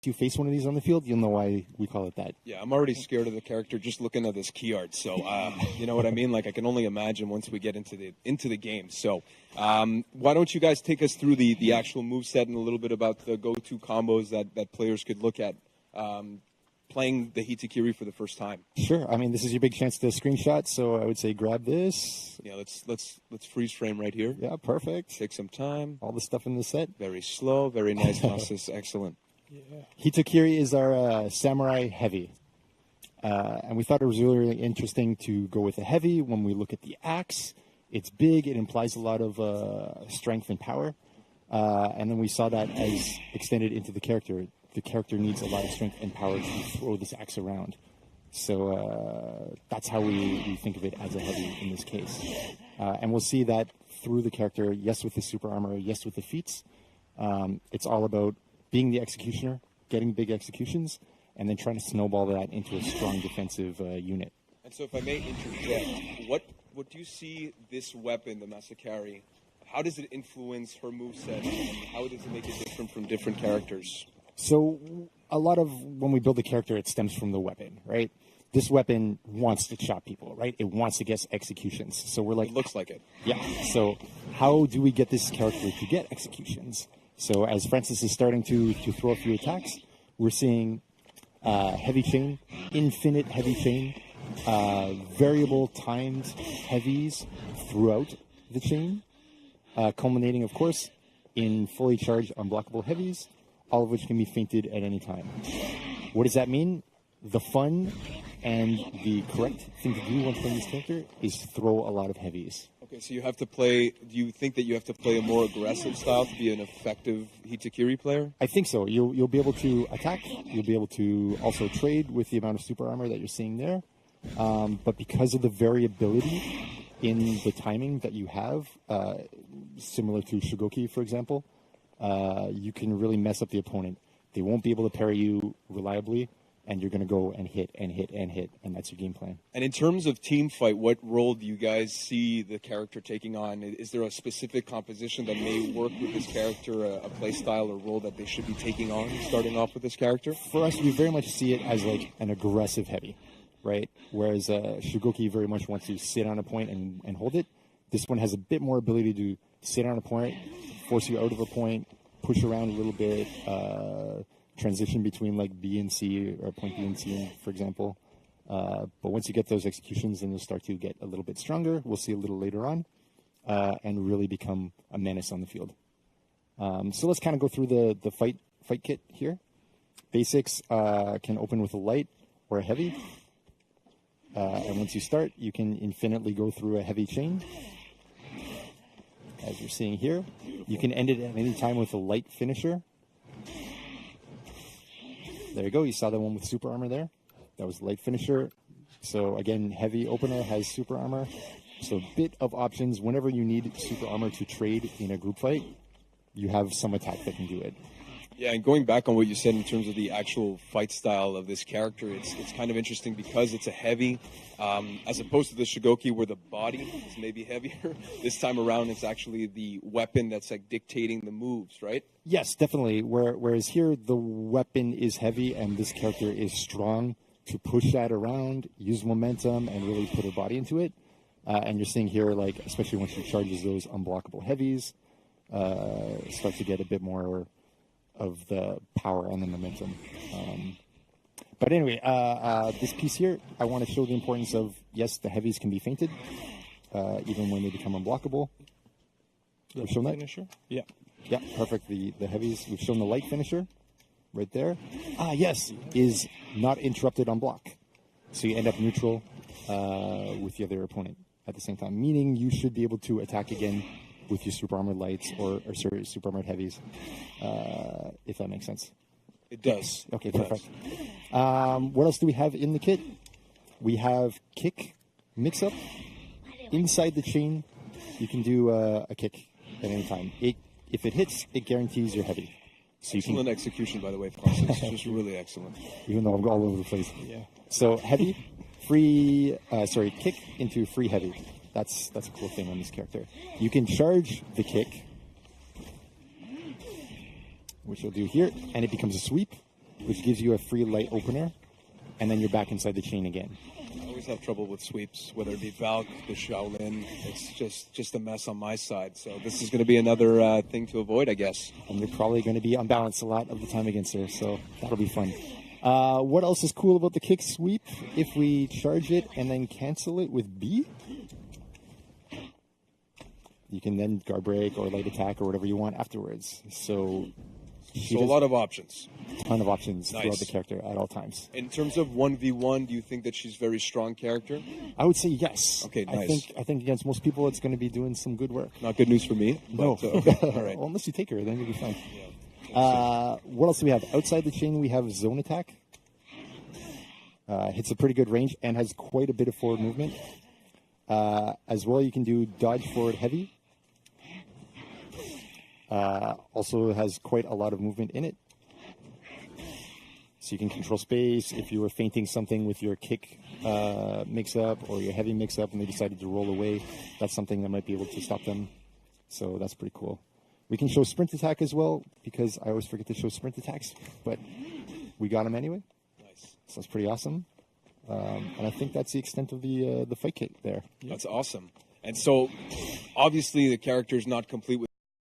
you face one of these on the field, you'll know why we call it that. Yeah, I'm already scared of the character just looking at this key art. So, you know what I mean? Like, I can only imagine once we get into the game. So, why don't you guys take us through the actual moveset and a little bit about the go-to combos that players could look at playing the Hitakiri for the first time? Sure. I mean, this is your big chance to screenshot, so I would say grab this. Yeah, let's freeze frame right here. Yeah, perfect. Take some time. All the stuff in the set. Very slow, very nice process. Excellent. Yeah. Hitakiri is our samurai heavy. And we thought it was really interesting to go with a heavy. When we look at the axe, it's big. It implies a lot of strength and power. And then we saw that as extended into the character. The character needs a lot of strength and power to throw this axe around. So that's how we think of it as a heavy in this case. And we'll see that through the character, yes with the super armor, yes with the feats. It's all about being the executioner, getting big executions, and then trying to snowball that into a strong defensive unit. And so if I may interject, what do you see this weapon, the Masakari, how does it influence her moveset, and how does it make it different from different characters? So a lot of when we build a character, it stems from the weapon, right? This weapon wants to chop people, right? It wants to get executions. So we're like... It looks like it. Yeah. So how do we get this character to get executions? So as Francis is starting to throw a few attacks, we're seeing heavy chain, infinite heavy chain, variable timed heavies throughout the chain, culminating, of course, in fully charged unblockable heavies, all of which can be feinted at any time. What does that mean? The fun and the correct thing to do when playing this character is throw a lot of heavies. Okay, so you have to play, do you think that you have to play a more aggressive style to be an effective Hitakiri player? I think so. You'll be able to attack. You'll be able to also trade with the amount of super armor that you're seeing there. But because of the variability in the timing that you have, similar to Shigoki, for example, you can really mess up the opponent. They won't be able to parry you reliably, and you're going to go and hit and hit and hit, and that's your game plan. And in terms of team fight, what role do you guys see the character taking on? Is there a specific composition that may work with this character, a play style or role that they should be taking on, starting off with this character? For us, we very much see it as like an aggressive heavy, right? Whereas Shigoki very much wants to sit on a point and hold it. This one has a bit more ability to sit on a point, force you out of a point, push around a little bit, transition between like B and C, or point B and C, for example. But once you get those executions, then you'll start to get a little bit stronger. We'll see a little later on, and really become a menace on the field. So let's kind of go through the fight kit here. Basics can open with a light or a heavy. And once you start, you can infinitely go through a heavy chain. As you're seeing here, you can end it at any time with a light finisher. There you go. You saw the one with super armor there. That was the light finisher. So again, heavy opener has super armor. So a bit of options. Whenever you need super armor to trade in a group fight, you have some attack that can do it. Yeah, and going back on what you said in terms of the actual fight style of this character, it's kind of interesting because it's a heavy, as opposed to the Shigoki where the body is maybe heavier. This time around, it's actually the weapon that's like dictating the moves, right? Yes, definitely. Whereas here, the weapon is heavy and this character is strong to push that around, use momentum, and really put her body into it. And you're seeing here, like, especially when she charges those unblockable heavies, start to get a bit more of the power and the momentum. But anyway, this piece here, I want to show the importance of, yes, the heavies can be feinted, even when they become unblockable. We've shown that? Finisher? Yeah. Yeah, perfect. The heavies, we've shown the light finisher right there. Yes, is not interrupted on block. So you end up neutral with the other opponent at the same time, meaning you should be able to attack again with your super armored lights or sorry, super armored heavies, if that makes sense. It does. Okay, perfect. What else do we have in the kit? We have kick mix-up. Inside the chain, you can do a kick at any time. If it hits, it guarantees you're heavy. So excellent execution, by the way, Francis. Just really excellent. Even though I'm all over the place. Yeah. So heavy, free, kick into free heavy. That's a cool thing on this character. You can charge the kick, which you'll do here, and it becomes a sweep. which gives you a free light opener, and then you're back inside the chain again. I always have trouble with sweeps, whether it be Valk, the Shaolin. It's just a mess on my side. So this is going to be another thing to avoid, I guess. And you're probably going to be unbalanced a lot of the time against her, so that'll be fun. What else is cool about the kick sweep? If we charge it and then cancel it with B, you can then guard break or light attack or whatever you want afterwards. So a lot of options. Ton of options Nice. throughout the character at all times. In terms of 1v1, do you think that she's a very strong character? I would say yes. Okay, nice. I think against most people it's going to be doing some good work. Not good news for me. No. But, okay. All right. Well, unless you take her, then you'll be fine. Yeah. What else do we have? Outside the chain, we have zone attack. Hits a pretty good range and has quite a bit of forward movement. As well, you can do dodge forward heavy. Also has quite a lot of movement in it. So you can control space. If you were feinting something with your kick mix-up or your heavy mix-up and they decided to roll away, that's something that might be able to stop them. So that's pretty cool. We can show sprint attack as well, because I always forget to show sprint attacks, but we got them anyway. Nice. So that's pretty awesome. And I think that's the extent of the fight kit there. That's awesome. And so, obviously, the character is not complete with